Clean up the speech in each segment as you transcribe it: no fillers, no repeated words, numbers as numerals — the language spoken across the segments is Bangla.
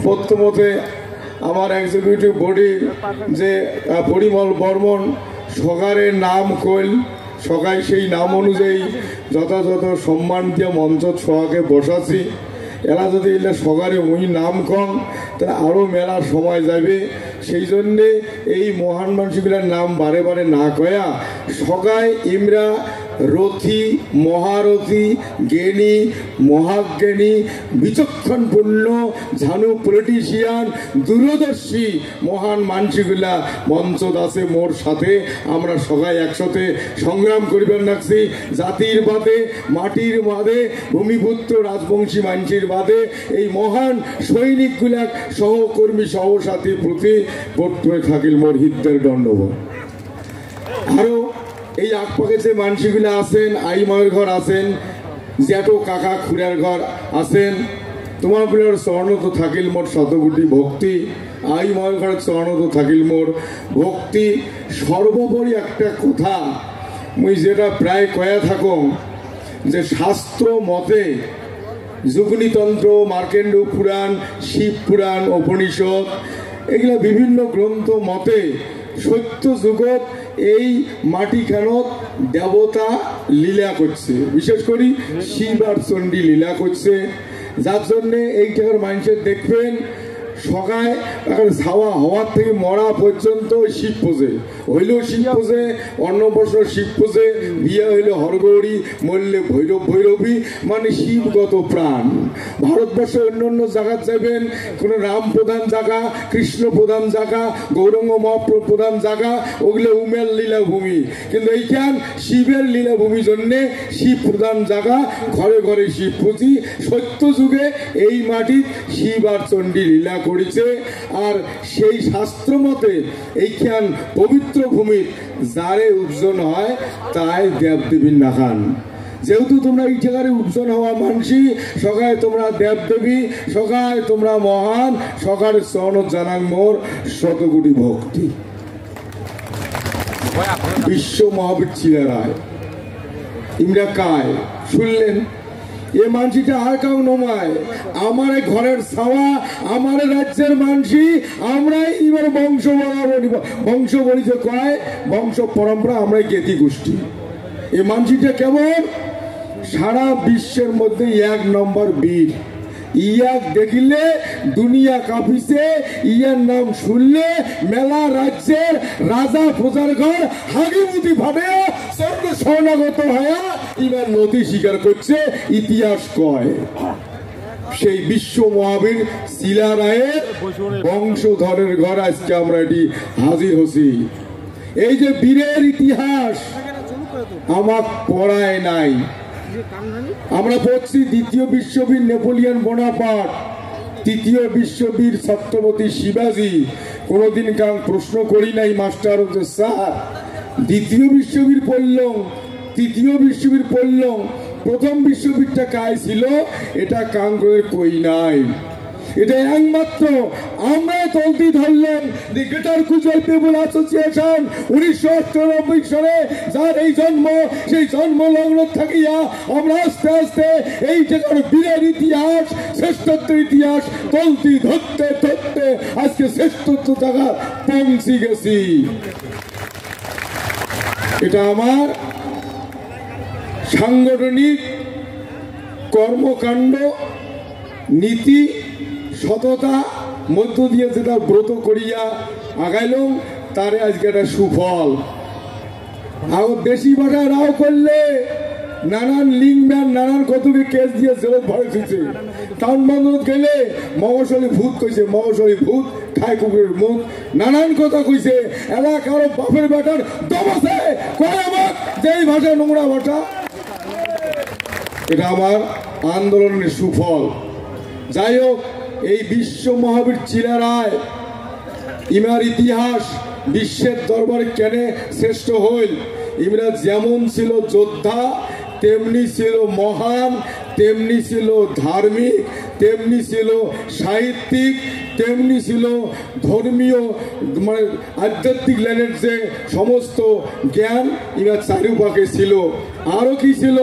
প্রথমতে আমার এক্সিকিউটিভ বডি যে পরিমল বর্মন সগারের নাম কইল, সগাই সেই নাম অনুযায়ী যথাযথ সম্মান দিয়ে মঞ্চ ছোঁয়াকে বসাছি। এরা যদি এলে সগারে ওই নাম কম তাহলে আরও মেলার সময় যাবে। সেই জন্যে এই মহান মানুষগুলার নাম বারে বারে না কয়া সগাই ইমরা রথী, মহারথী, জ্ঞানী, মহাজ্ঞানী, বিচক্ষণপূর্ণ, ঝানু পলিটিশিয়ান, দূরদর্শী মহান মানসিগুলা মঞ্চ আছে মোর সাথে। আমরা সবাই একসাথে সংগ্রাম করিবার লাগছি। জাতির বাদে, মাটির বাদে, ভূমিপুত্র রাজবংশী মানসির বাদে এই মহান সৈনিকগুলা সহকর্মী সহসাথী প্রতি বর্তমানে থাকিল মোর হৃদয়ের দণ্ডবোধ। আরো এই আকপাকে যে মানসিগুলা আছেন, আই মায়ের ঘর আছেন, জ্যাঠো কাকা খুড়ার ঘর আছেন, তোমার গুলোর স্বর্ণ তো থাকিল মোর শতকোটি ভক্তি। আই মায়ের ঘরের স্বর্ণ তো থাকিল মোর ভক্তি। সর্বোপরি একটা কথা মুই যেটা প্রায় কয়া থাকুন যে শাস্ত্র মতে যুগনিতন্ত্র, মার্কেন্ড পুরাণ, শিব পুরাণ, উপনিষদ এগুলা বিভিন্ন গ্রন্থ মতে সত্য যুগত এই মাটিখানত দেবতা লীলা করছে, বিশেষ করে শিব আর চণ্ডী লীলা করছে। যার জন্যে এই টাকার মানুষের দেখবেন সকায় এখন ছাওয়া হওয়ার থেকে মরা পর্যন্ত শিব পোজে, হইলেও শিব পোজে, অন্নপ্রাশন শিব পোজে, বিয়ে হইলে হরগৌরী, মরলে ভৈরব ভৈরবী, মানে শিবগত প্রাণ। ভারতবর্ষে অন্য অন্য জায়গায় যাবেন, কোনো রাম প্রধান জায়গা, কৃষ্ণ প্রধান জায়গা, গৌরঙ্গ মহাপ্রভু প্রধান জায়গা, ওগুলো উমের লীলাভূমি। কিন্তু এইখান শিবের লীলাভূমি জন্যে শিব প্রধান জায়গা, ঘরে ঘরে শিব পুজি। সত্য যুগে এই মাটির শিব আর চণ্ডী লীলা করেছে। আর সেই শাস্ত্র মতে এইখান পবিত্র ভূমি যারে উপজন হয় তাই দেবদেবীর নাখান। যেহেতু তোমরা এই জায়গায় উপজন হওয়া মানসি, সকালে তোমরা দেবদেবী, সকালে তোমরা মহান, সকালে চরণ জানাং মোর শতকোটি ভক্তি। বিশ্ব মহাবীর ছিলারায় ইমরা কায় শুনলেন এ মানসিটা আর কাউ নমায়, আমার ঘরের ছাওয়া, আমার রাজ্যের মানসি, আমরাই এবার বংশ বরাবর বংশ বলিতে কয় বংশ পরম্পরা, আমরাই জ্ঞাতি গোষ্ঠী। এ মানসিটা কেমন? সারা বিশ্বের মধ্যে 1 নম্বর বীর। ইয়াক দেখিলে দুনিয়া কাঁপিছে, ইয়ার নাম শুনলে মেলা রাজ্যের রাজা প্রজার ঘর হাগিমুতি ফাটে, স্বর্গ শরণাগত হয়া ইবার নদী স্বীকার করছে, ইতিহাস কয়। সেই বিশ্ব মহাবীর শিলারায়ের বংশধরের ঘর আজকে আমরা এটি হাজির হছি। এই যে বীরের ইতিহাস আমার পড়ায় নাই, আমরা পড়ছি দ্বিতীয় বিশ্ববীর নেপোলিয়ন বোনাপার্ট, তৃতীয় বিশ্ববীর ছত্রপতি শিবাজি। কোনোদিন কারণ প্রশ্ন করি নাই মাস্টার স্যার দ্বিতীয় বিশ্ববীর পড়লাম, তৃতীয় বিশ্ববীর পড়লাম, প্রথম বিশ্ববীরটা কায় ছিল এটা কাঙ্গের কই নাই। এটা একমাত্র আমরা তলতি ধরলেন দি গ্রেটার কুচল পিপল অ্যাসোসিয়েশন 1998 সালে যার এই জন্ম, সেই জন্ম লগ্ন থাকিয়া আমরা আস্তে আস্তে এই জায়গার বীরের ইতিহাস, শ্রেষ্ঠত্বের ইতিহাস তলতি ধরতে ধরতে আজকে শ্রেষ্ঠত্ব জায়গা পৌঁছে গেছি। এটা আমার সাংগঠনিক কর্মকাণ্ড, নীতি, সততা মধ্য দিয়ে যেটা ব্রত করিয়া আগাইলাম তারে আজকে একটা সুফল। আর বেশি ভাষা রাও করলে নানান লিঙ্ক ম্যান নানান কতকে কেস দিয়ে জেলত ভরে দিচ্ছে। টাউন বন্দর গেলে মগশলী ভূত কইছে, মগশলী ভূত খায় কুকুরের মুখ, নানান কথা কইছে। এরা কারো বাপের বেটার দমছে কয় আমার যেই ভাষা নোংরা ভাষা। এটা আমার আন্দোলনের সুফল। যাই হোক, এই বিশ্ব মহাবীর চিলারায় ইমার ইতিহাস বিশ্বের দরবারে কেন শ্রেষ্ঠ হইল? ইমরা যেমন ছিল যোদ্ধা, তেমনি ছিল মহান, তেমনি ছিল ধার্মিক, তেমনি ছিল সাহিত্যিক, তেমনি ছিল ধর্মীয় মানে আধ্যাত্মিক লাইনের যে সমস্ত জ্ঞান ইমার চারুপাকে ছিল। আরও কি ছিল?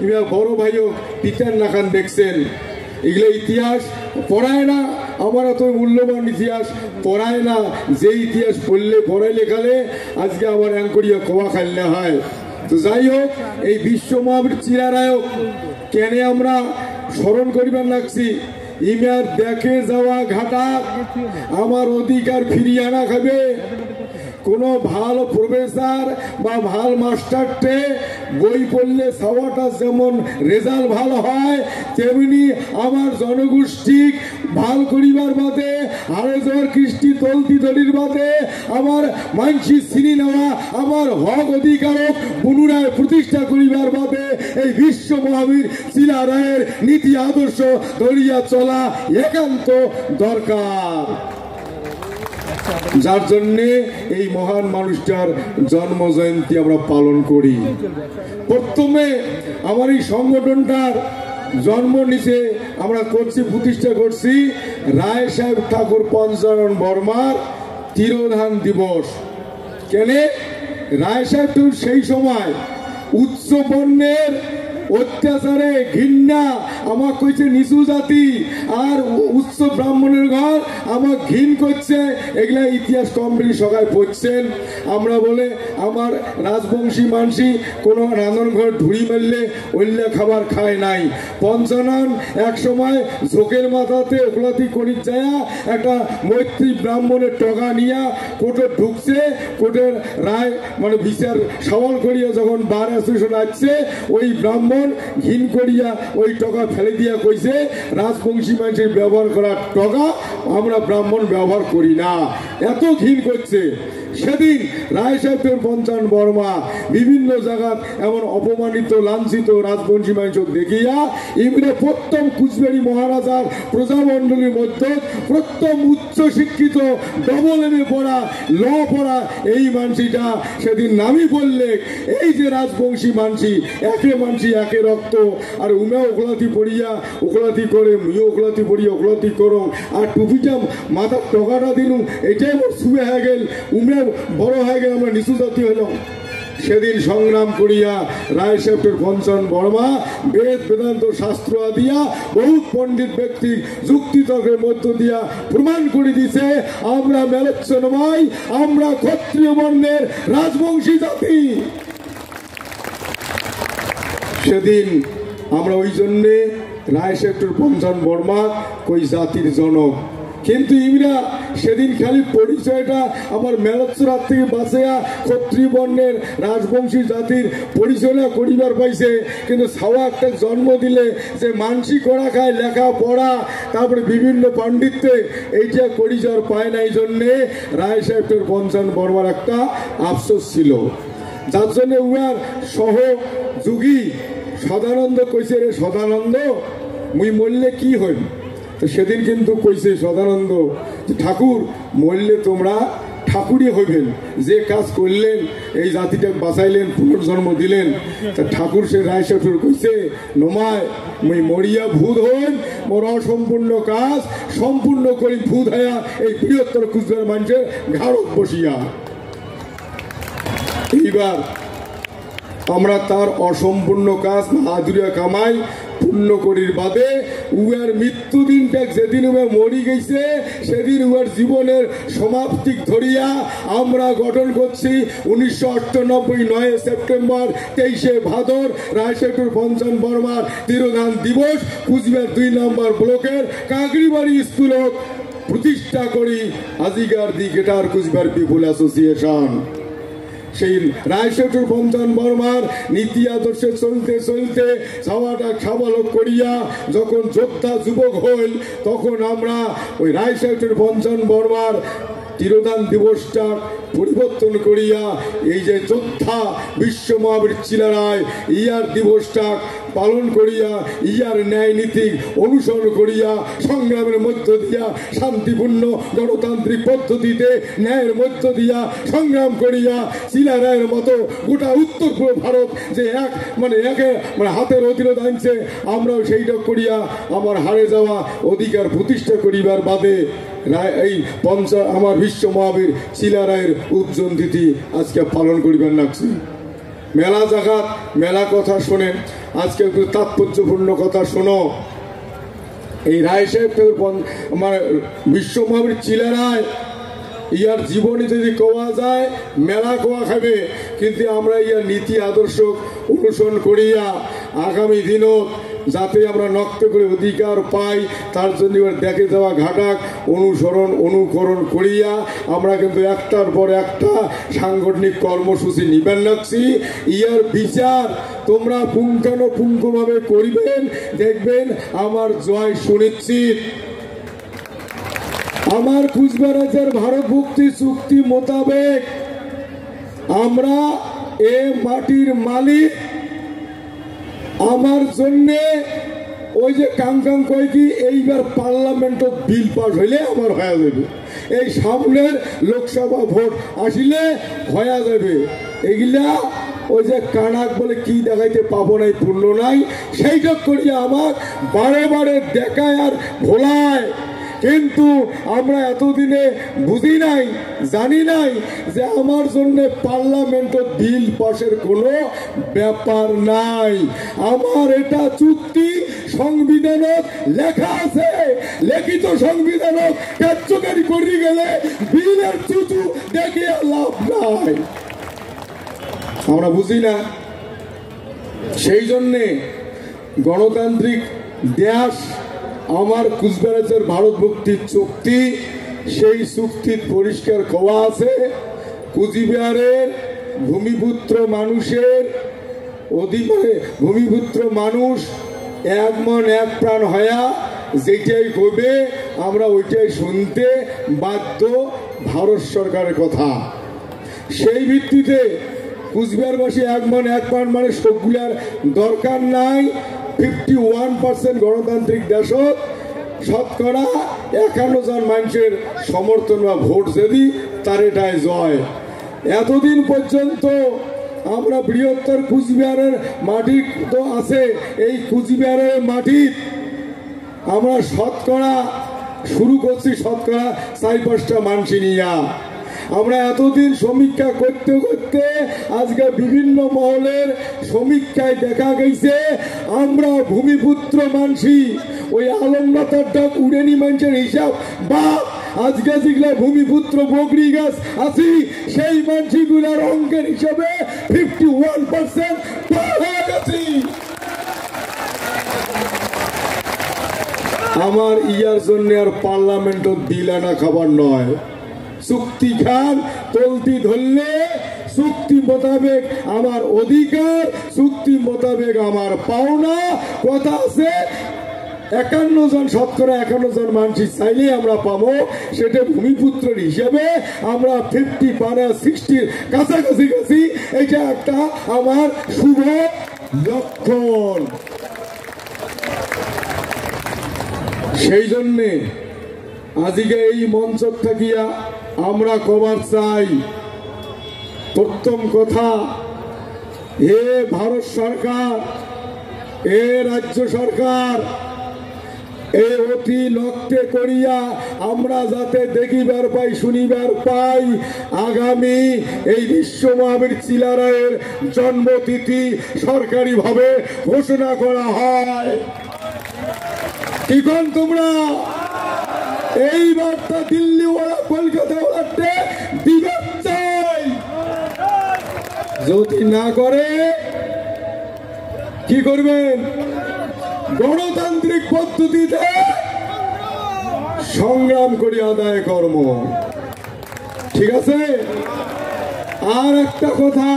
ইমার বড় ভাইও পিতার নাখান দেখছেন, এগুলো ইতিহাস পড়ায় না। আমার এত মূল্যবান ইতিহাস পড়ায় না, যে ইতিহাস পড়াই লেখালে আজকে আমার অ্যাঙ্করিয়া কোয়া খাইলে হয়। তো যাই হোক, এই বিশ্ব মহাবীর চিরানায়ক কেন আমরা স্মরণ করিবার লাগছি, ইমার দেখে যাওয়া ঘাটা আমার অধিকার ফিরিয়ে আনা খাবে। কোনো ভালো প্রফেসর বা ভালো মাস্টারটে বই পড়লে সবাটা যেমন রেজাল্ট ভালো হয়, তেমনি আমার জনগোষ্ঠী ভাল করিবার বাদে হারে যাওয়ার কৃষ্টি তলতি দলির বাদে আমার মানসি চিনি নেওয়া, আমার হক অধিকারক পুনরায় প্রতিষ্ঠা করিবার বাদে এই বিশ্ব মহাবীর চিলারায়ের নীতি আদর্শ ধরিয়া চলা একান্ত দরকার। যার জন্যে এই মহান মানুষটার জন্ম জয়ন্তী আমরা পালন করি। প্রথমে আমার এই সংগঠনটার জন্ম নিচে আমরা প্রতিষ্ঠা করছি রায় সাহেব ঠাকুর পঞ্চানন বর্মার তিরোধান দিবস। কেন? রায় সাহেব ঠাকুর সেই সময় উচ্চ বর্ণের অত্যাচারে ঘৃণা আমার কইছে নিচু জাতি আর উচ্চ ব্রাহ্মণের ঘর আমার ঘৃণ করছে, এগুলা ইতিহাস কমপ্লিট সবাই পড়ছেন। আমরা বলে আমার রাজবংশী মানসি কোনো রান্ধন ঘর ঢুড়ি মারলে ওইলা খাবার খায় নাই। পঞ্চানন এক সময় ঝোঁকের মাথাতে ওকলাতি করি যায় একটা মৈত্রী ব্রাহ্মণের টকা নিয়া কোর্টে ঢুকছে, কোর্টের রায় মানে বিচার সওয়াল করিয়া যখন বার অ্যাসোসিয়েশন আসছে, ওই ব্রাহ্মণ ঘিন করিয়া ওই টাকা ফেলে দিয়া কইছে রাজবংশী মানুষের ব্যবহার করার টাকা আমরা ব্রাহ্মণ ব্যবহার করি না, এত ঘিন করছে। সেদিন রায় সাহেবের পঞ্চানন বর্মা বিভিন্ন জায়গায় এমন অপমানিত লাঞ্ছিত রাজবংশী মানুষ দেখিয়া ইমরে প্রথম কুচবিহারী মহারাজার প্রজামণ্ডলীর মধ্যে প্রথম উচ্চ শিক্ষিত ডবল এমএ পড়া ল পড়া এই মানসিটা সেদিন নামই বললে এই যে রাজবংশী মানসি একে মানসি একে রক্ত আর উমে ওকলাতি পড়িয়া ওকলাতি করে মুইও ওকলাতি পড়িয়া ওকলাতি করো আর টুপিটা মাথার টকাটা দিলুম এটাই আমার শুয়ে হয়ে গেল, উমে বড় হয়ে গেল, আমরা নিচু জাতি হইলাম। সেদিন সংগ্রাম করিয়া রায় সাহেবের পঞ্চানন বর্মা বেদ বেদান্ত শাস্ত্র দিয়া বহু পণ্ডিত ব্যক্তির যুক্তি তর্কের মধ্য দিয়া প্রমাণ করে দিছে আমরা মেলচ্ছ নয়, আমরা ক্ষত্রিয় বর্ণের রাজবংশী জাতি। সেদিন আমরা ওই জন্যে রায় সাহেবের পঞ্চানন বর্মা কই জাতির জনক, কিন্তু ইমরা সেদিন খালি পরিচয়টা আমার মেলচ্ছরাত থেকে বাঁচিয়া ক্ষত্রিয় বর্ণের রাজবংশী জাতির পরিচয়টা করিবার পাইছে, কিন্তু ছাওয়া একটা জন্ম দিলে যে মানসি করা খায় লেখা পড়া তারপরে বিভিন্ন পাণ্ডিত্যে এইটা পরিচয় পায় না। এই জন্যে রায় সাহেবের পঞ্চানন বর্মার একটা আফসোস ছিল, যার জন্য উহার সহযোগী সদানন্দ কইছে রে সদানন্দ মুই মরলে কি হইল। সেদিন কিন্তু কইছে সদানন্দ ঠাকুর মরলে তোমরা ঠাকুরই হইবেন, যে কাজ করলেন এই জাতিটা বাঁচাইলেন পুনর্জন্ম দিলেন। তা ঠাকুর সে রায় সাহেব কইছে নমায় মুই মরিয়া ভূত হইন, মোর অসম্পূর্ণ কাজ সম্পূর্ণ করি ভূত হইয়া এই বৃহত্তর কুচবিহার মানুষের ঘাড়ত বসিয়া। এইবার আমরা তার অসম্পূর্ণ কাজ হাদুরিয়া কামাই পূর্ণ করির বাদে উহার মৃত্যুদিনটা যেদিন উহা মরি গেছে সেদিন উহার জীবনের সমাপ্তি ধরিয়া আমরা গঠন করছি 1998 9 সেপ্টেম্বর 23 ভাদর রায় সাহেবের পঞ্চানন বর্মার তিরোধান দিবস কুচবিহার 2 নম্বর ব্লকের কাকড়িবাড়ি স্কুলত প্রতিষ্ঠা করি আজিকার দি গেটার কুচবিহার পিপুল অ্যাসোসিয়েশন। সেই রায় সাহেবের পঞ্চানন বর্মার নীতি আদর্শে চলতে চলতে ছাওয়াটা খাবালক করিয়া যখন যোদ্ধা যুবক হইল তখন আমরা ওই রায় সাহেবের পঞ্চানন বর্মার তিরোধান দিবসটা পরিবর্তন করিয়া এই যে যোদ্ধা বিশ্ব মহাবীর চিলারায় ইয়ার দিবসটা পালন করিয়া ইয়ার ন্যায় নীতি অনুসরণ করিয়া সংগ্রামের মধ্য দিয়া শান্তিপূর্ণ গণতান্ত্রিক পদ্ধতিতে ন্যায়ের মধ্য দিয়া সংগ্রাম করিয়া চিলারায়ের মতো গোটা উত্তর পূর্ব ভারত যে একে হাতের অধীনত আনছে আমরাও সেইটা করিয়া আমার হারে যাওয়া অধিকার প্রতিষ্ঠা করিবার বাদে এই আমার বিশ্ব মহাবীর চিলারায়ের উজ্জ্বল তিথি আজকে পালন করিবার লাগছে। মেলা জাগাত মেলা কথা শোনেন, আজকে একটু তাৎপর্যপূর্ণ কথা শোনো। এই রায় সাহেব মানে বিশ্ব মহাবীর চিলারায় ইয়ার জীবনী যদি কোয়া যায় মেলা কোয়া খাবে, কিন্তু আমরা ইয়ার নীতি আদর্শ অনুসরণ করিয়া আগামী দিনও যাতে আমরা নক্ত করে অধিকার পাই তার জন্য দেখে যাওয়া ঘাটাক অনুকরণ করিয়া আমরা কিন্তু একটার পর একটা সাংগঠনিক কর্মসূচি নিবেন রাখছি। ইয়ার বিচার তোমরা পুঙ্খানুপুঙ্খভাবে করিবেন, দেখবেন আমার জয় সুনিশ্চিত। আমার কুচবিহারের ভারত মুক্তি চুক্তি মোতাবেক আমরা এ মাটির মালিক। আমার জন্যে ওই যে কাং কয় কি এইবার পার্লামেন্ট বিল পাস হইলে আমার হয়ে যাবে, এই সামনের লোকসভা ভোট আসিলে হয়ে যাবে। এগুলা ওই যে কানাক বলে কি দেখাইতে পাবো নাই পূর্ণ নাই সেইটা করিয়া আমার বারে বারে দেখায় আর ভোলায়। কিন্তু আমরা এতদিনে বুঝি নাই, জানি নাই যে আমার জন্য পার্লামেন্ট বিল পাশের কোনো ব্যাপার নাই। আমার এটা চুক্তি সংবিধানত লেখা আছে, লিখিত সংবিধানত কার্যকারী করে গেলে বিলের চুচু দেখে লাভ নাই। আমরা বুঝি না, সেই জন্যে গণতান্ত্রিক দেশ আমার কুচবিহারের ভারত মুক্তির চুক্তি, সেই চুক্তির পরিষ্কার কওয়া আছে কুচবিহারের ভূমিপুত্র মানুষের অধিকারে ভূমিপুত্র মানুষ এক মন এক প্রাণ হয়া যেটাই কইবে আমরা ওইটাই শুনতে বাধ্য ভারত সরকারের কথা। সেই ভিত্তিতে কুচবিহারবাসী এক মন এক প্রাণ মানে সবগুলার দরকার নাই। 51% গণতান্ত্রিক দেশত শতকরা 51 জন মানুষের সমর্থন বা ভোট যদি তার এটাই জয়। এতদিন পর্যন্ত আমরা বৃহত্তর কুচবিহারের মাটি তো আছে, এই কুচবিহারের মাটি আমরা শতকরা শুরু করছি শতকরা 4-5টা মানুষ নিয়া। আমরা এতদিন সমীক্ষা করতে করতে আজকে বিভিন্ন মহলের সমীক্ষায় দেখা গেছে আমরা ভূমিপুত্র মানসি ওই আলমনাথার ডাক উড়েনি মানুষের হিসাব বা আজকে যেগুলা ভূমিপুত্র বগরি গাছ আছি সেই মানসিগুলার অঙ্কের হিসাবে 51% হয়ে গেছি। আমার ইয়ার জন্য আর পার্লামেন্ট বিল আনা খাবার নয়, চুক্তি খান তলতি ধরলে চুক্তি মোতাবেক আমার অধিকার, চুক্তি মোতাবেক আমার পাওনা। কথা আছে 51 জন শতকরা 51 জন মানুষ চাইলে আমরা পাবো, সেটা ভূমিপুত্রের হিসাবে আমরা 50-60 কাছাকাছি গেছি। এটা একটা আমার শুভ লক্ষণ। সেই জন্যে আজকে এই মঞ্চ থাকিয়া আমরা কবার চাই প্রথম কথা, এ ভারত সরকার, এ রাজ্য সরকার এ অতি লক্ষ্যে করিয়া আমরা যাতে দেখিবার পাই শুনিবার পাই আগামী এই বিশ্ব মহাবীর চিলারায়ের জন্মতিথি সরকারি ভাবে ঘোষণা করা হয়। কি কোন তোমরা এই বার্তা দিল্লি ওরা কলকাতা ওরাতে দিবে চাই, যদি না করে কি করবেন? গণতান্ত্রিক পদ্ধতিতে সংগ্রাম করি আদায় কর্ম। ঠিক আছে। আর একটা কথা,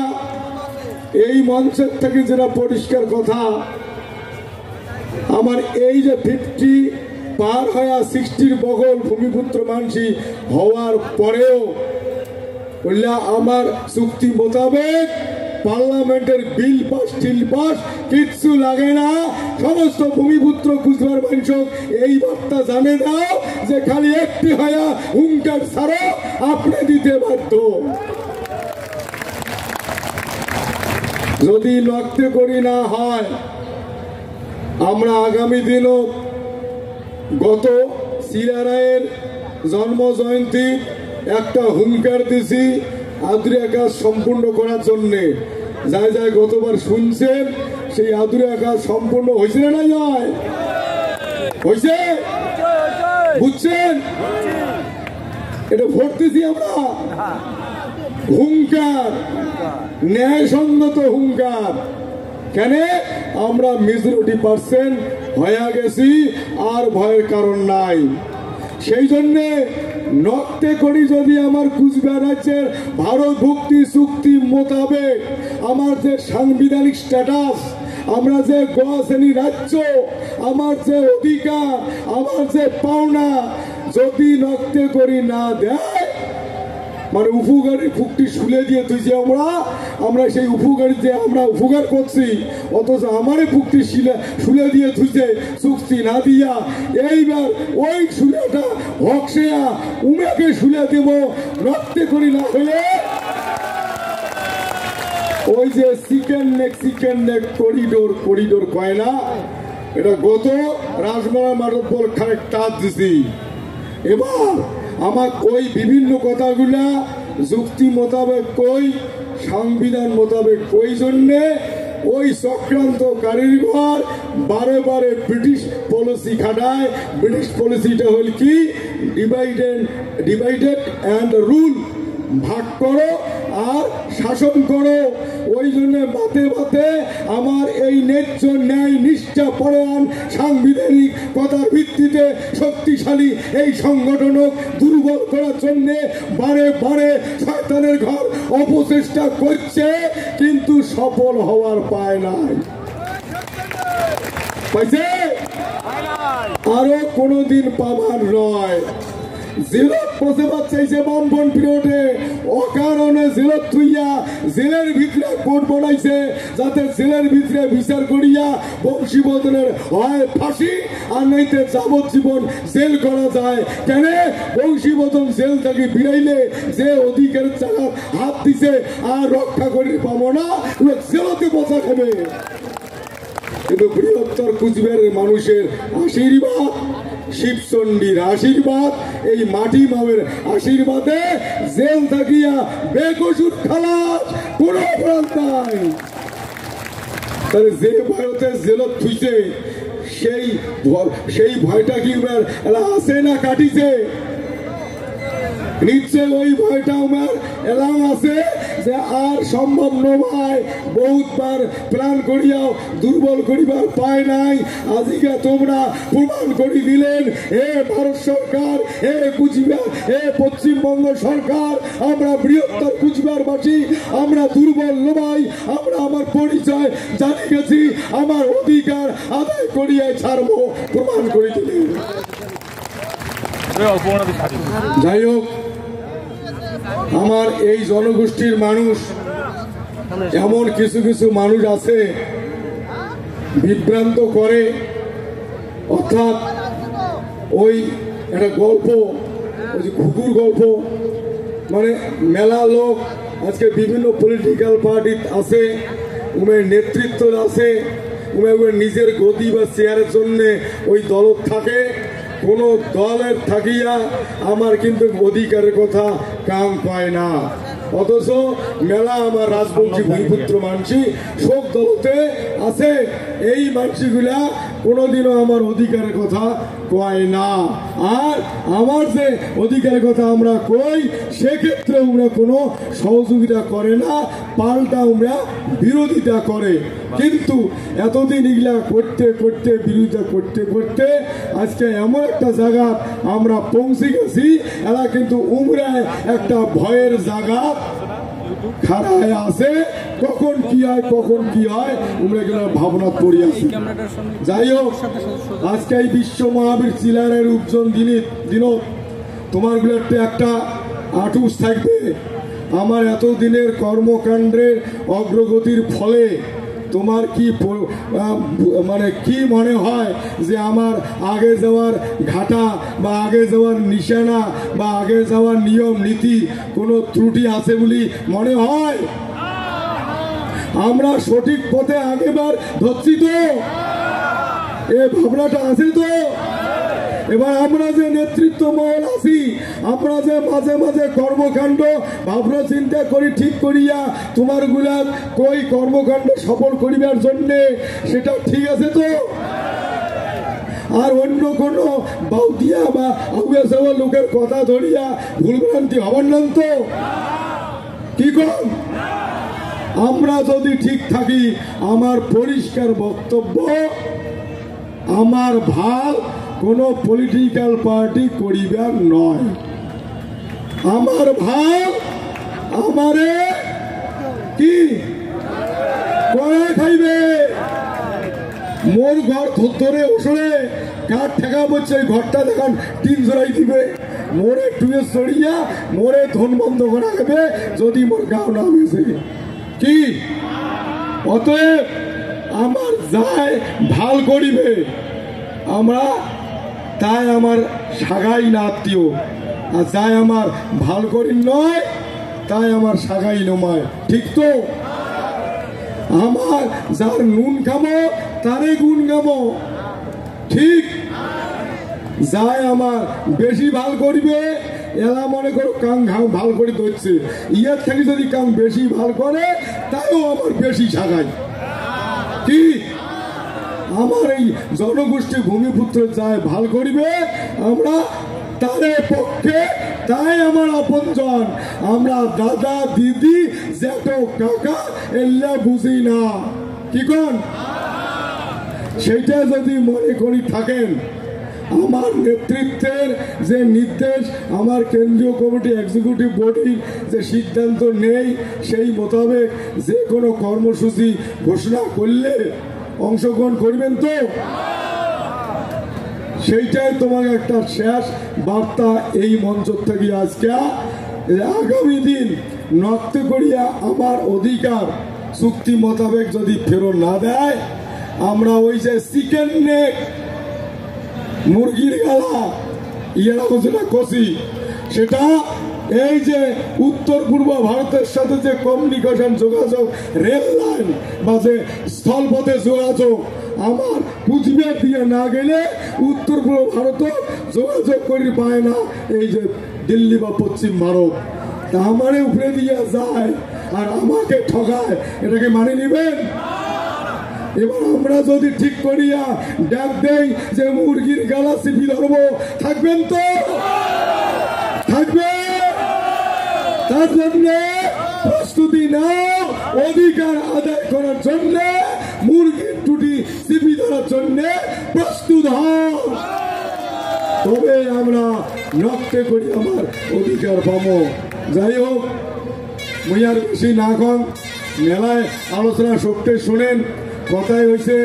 এই মঞ্চের থেকে যেটা পরিষ্কার কথা, আমার এই যে 50 পার হয়ে 60 বগল ভূমিপুত্র মানসি হওয়ার পরেও বললে আমার চুক্তি মোতাবেক পার্লামেন্টের বিল পাস টিল পাস কিচ্ছু লাগে না। সমস্ত ভূমিপুত্র কুচবিহার মানুষ এই বার্তা জানে দাও যে খালি একটি হয়া হুঙ্কার ছাড়া আপনি দিতে বাধ্য। যদি লক্ষ্য করি না হয়, আমরা আগামী দিনও গত চিলারায়ের জন্ম জয়ন্তী একটা হুঙ্কার দিছি আদুরিয়া কাজ সম্পূর্ণ করার জন্যে। যাই যাই গতবার শুনছেন সেই আদুরিয়া কাজ সম্পূর্ণ হয়েছে না? হয়েছে? বুঝছেন? এটা ভোট দিছি আমরা হুঙ্কার, ন্যায়সঙ্গত হুঙ্কার। কেন? আমরা মেজরিটি% হয়ে গেছি, আর ভয়ের কারণ নাই। সেই জন্যে নক্তে করি যদি আমার কুচবিহার রাজ্যের ভারত ভুক্তি চুক্তি মোতাবেক আমার যে সাংবিধানিক স্ট্যাটাস, আমরা যে গোয়াশ্রেণী রাজ্য, আমার যে অধিকার, আমার যে পাওনা যদি নক্তে করি না দেয়, মানে উপকারী ফুকটি শুলে দিয়ে তুই যে আমরা সেই উপকারী যে আমরা উপকার করছি, অথচ আমারই ফুকটি শুলে দিয়ে তুই যে চুক্তি না দিয়া এইবার ওই শুলেটা হকসেয়া উমেকে শুলে দেব রক্তে করি না হলে ওই যে চিকেন নেক করিডোর কয় না, এটা গত রাজমারা মারত বল খানিক টাচ দিছি। এবার আমার ওই বিভিন্ন কথাগুলা যুক্তি মোতাবেক কই, সংবিধান মোতাবেক কই জন্যে ওই চক্রান্তকারীর ঘর বারে বারে ব্রিটিশ পলিসি খাটায়। ব্রিটিশ পলিসিটা হল কি? ডিভাইডেড অ্যান্ড রুল, ভাগ করো আর শাসন করো। ওই জন্য বাতে বাতে আমার এই ন্যায্য ন্যায় নিষ্ঠা পরায়ণ সাংবিধানিক কথার ভিত্তিতে শক্তিশালী এই সংগঠনক দুর্বল করার জন্য বারে বারে শয়তানের ঘর অপচেষ্টা করছে, কিন্তু সফল হওয়ার পায় নাই। পাইছে? আরো কোনোদিন পাবার নয়। জেলত প্রতিবাদ চাইছে বামপন পিরিয়ডে, অকারণে জেলত থুইয়া জেলের ভিতরে কোর্ট বানাইছে, যাতে জেলের ভিতরে বিচার করিয়া বংশীবদনের হয় ফাঁসি আর নইতে যাবজ্জীবন জেল করা যায়। কেন? বংশীবদন জেল থেকে বিরাইলে যে অধিকারের জায়গা হাত দিছে আর রক্ষা করে পাবো না, জেলতে বসা খাবে। কিন্তু বৃহত্তর কুচবিহারের মানুষের আশীর্বাদ, শিবচণ্ডীর আশীর্বাদ, এই মাটি মামের আশীর্বাদে জেল থাকিয়া বেকসুর খালাস, কোনো অপরাধ নাই। তাহলে যে ভয়তে জেলত থুইছে সেই ভয়টা কি আছে না কাটিছে? নিশ্চয় ওই ভয়টা আমার এলাম আছে যে আর সম্ভব নয়, বহুতবার প্ল্যান করিয়াও দুর্বল করিবার পায় নাই। আজকে তোমরা প্রমাণ করে দিলেন, হে ভারত সরকার, হে কুচবিহার, হে পশ্চিমবঙ্গ সরকার, আমরা বৃহত্তর কুচবিহারবাসী, আমরা দুর্বল নয়, আমরা আমার পরিচয় জানি গেছি, আমার অধিকার আদায় করিয়া ছাড়বো, প্রমাণ করে দিলেন। যাই হোক, আমার এই জনগোষ্ঠীর মানুষ, এমন কিছু কিছু মানুষ আছে বিভ্রান্ত করে, অর্থাৎ ওই একটা গল্প, ওই যে ঘুঘুর গল্প, মানে মেলা লোক আজকে বিভিন্ন পলিটিক্যাল পার্টি আছে, উমের নেতৃত্ব আছে, উমের নিজের গদি বা চেয়ারের জন্য ওই দল থাকে। কোন দলের থাকিয়া আমার কিন্তু অধিকারের কথা কাম পায় না, অথচ মেলা আমার রাজবংশী ভূমিপুত্র মানসি সব দলতে আছে। এই মানসিগুলা কোনোদিনও আমার অধিকারের কথা কয় না, আর আমার যে অধিকারের কথা আমরা কই সেক্ষেত্রে আমরা কোনো সহযোগিতা করে না, পাল্টা আমরা বিরোধিতা করে। কিন্তু এতদিন এগুলা করতে করতে বিরোধিতা করতে করতে আজকে এমন একটা জায়গা আমরা পৌঁছে গেছি, এরা কিন্তু উমরায় একটা ভয়ের জায়গা খাড়ায় আছে, কখন কি হয় উমরা গেলে ভাবনা পড়ে আছে। যাই হোক, আজকে এই বিশ্ব মহাবীর চিলারের উপজন দিন তোমার গুলোতে একটা আটুস থাকবে। আমার এতদিনের কর্মকাণ্ডের অগ্রগতির ফলে তোমার কি মানে কি মনে হয় যে আমার আগে যাওয়ার ঘাটা বা আগে যাওয়ার নিশানা বা আগে যাওয়ার নিয়ম নীতি কোনো ত্রুটি আছে বলে মনে হয়? আমরা সঠিক পথে আগেবার ধরছি তো? এ ভাবনাটা আছে তো? এবার আমরা যে নেতৃত্ব মহল আছি, আমরা যে মাঝে মাঝে কর্মকাণ্ড ভাবনা চিন্তা করি ঠিক করিয়া তোমার গুলা কই কর্মকাণ্ড সফল করিবার জন্য, সেটা ঠিক আছে তো? আর অন্য কোনো বাউদিয়া বা আগুয়া সাওয়া লোকের কথা ধরিয়া ভুলভ্রান্তি হবার নাম তো কি কর। আমরা যদি ঠিক থাকি, আমার পরিষ্কার বক্তব্য, আমার ভাল কোনো পলিটিক্যাল পার্টি করিবার নয়। আমার ভাল আমারে কি করে খাইবে, মোর ঘর ধরে ওসরে কাঠ ঠেকা বলছে, ঘরটা দেখান টিন জড়াই দিবে, মোরে টুয়ে চড়িয়া মোরে ধন বন্ধ করা যাবে যদি মোর গাও না বেছে কি। অতএব আমার যাই ভাল করিবে, আমরা তাই আমার সাগাই না আত্মীয়, আর যাই আমার ভাল করি নয় তাই আমার সাগাই নমায়, ঠিক তো। আমার যার নুন খামো তারে গুণ গামো, ঠিক। যাই আমার বেশি ভাল করিবে, এলা মনে করো কাং ঘাম ভাল করে ধরছে, ইয়ার থেকে যদি কাং বেশি ভাল করে তাইও আমার বেশি সাগাই, কি। আমার এই জনগোষ্ঠী ভূমিপুত্র যায় ভাল করিবে, আমরা তারে পক্ষে, তাই আমার আপনজন। আমরা দাদা দিদি জ্যাঠো কাকা এল্লা বুঝি না, কি কোন। সেইটা যদি মনে করি থাকেন, আমার নেতৃত্বের যে নির্দেশ, আমার কেন্দ্রীয় কমিটি এক্সিকিউটিভ বডির যে সিদ্ধান্ত নেই, সেই মোতাবেক যে কোনো কর্মসূচি ঘোষণা করলে অংশগ্রহণ করবেন তো। সেইটাই তোমাকে একটা শেষ বার্তা এই মঞ্চ থেকে আজকে। আগামী দিন নক্ত করিয়া আমার অধিকার চুক্তি মোতাবেক যদি ফেরত না দেয়, আমরা ওই যে চিকেন নেক মুরগির গালা ইয়ারা ঘোষণা করছি, সেটা এই যে উত্তর পূর্ব ভারতের সাথে যে কমিউনিকেশন যোগাযোগ, রেল লাইন বা যে স্থলপথে যোগাযোগ, আমার কুচবিহার দিয়ে না গেলে উত্তর পূর্ব ভারত যোগাযোগ করে পায় না এই যে দিল্লি বা পশ্চিম ভারত। তা আমারে উপরে দিয়ে যায় আর আমাকে ঠকায়, এটাকে মানে নিবেন। এবার আমরা যদি ঠিক করিয়া ডাক দেই যে মুরগির গালা চিপি ধরবো, থাকবেন তো, থাকবে। তার জন্য প্রস্তুতি নাও, অধিকার আদায় করার জন্য, মুরগির টুটি চিপি ধরার জন্য প্রস্তুত হও, তবে আমরা নকতে করি আমার অধিকার পাবো। যাই হোক, মুই আর বেশি না কম, মেলায় আলোচনা সত্যি শোনেন। কথাই হয়েছে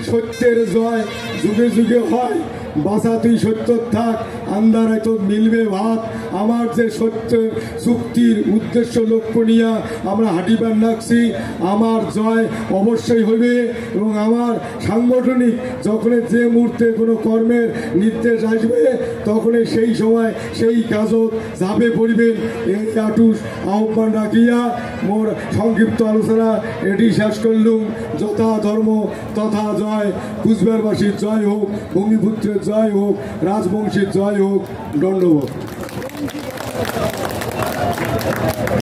সত্যের জয় যুগে যুগে হয়, বাসা তুই সত্য থাক, আন্দারে তো মিলবে ভাত। আমার যে সত্য চুক্তির উদ্দেশ্য লক্ষ্য নিয়ে আমরা হাঁটিবার লাগছি, আমার জয় অবশ্যই হবে। এবং আমার সাংগঠনিক যখন যে মুহূর্তে কোনো কর্মের নির্দেশ আসবে, তখন সেই সময় সেই কাজত ঝাঁপে পড়িবেন, এই আটুস আহ্বান রাখিয়া মোর সংক্ষিপ্ত আলোচনা এটি শেষ করলুম। যথা ধর্ম তথা জয়, কুচবিহারবাসীর জয় হোক, ভূমিপুত্রের জয় হোক, রাজবংশীর জয় হোক। দণ্ডবোধ।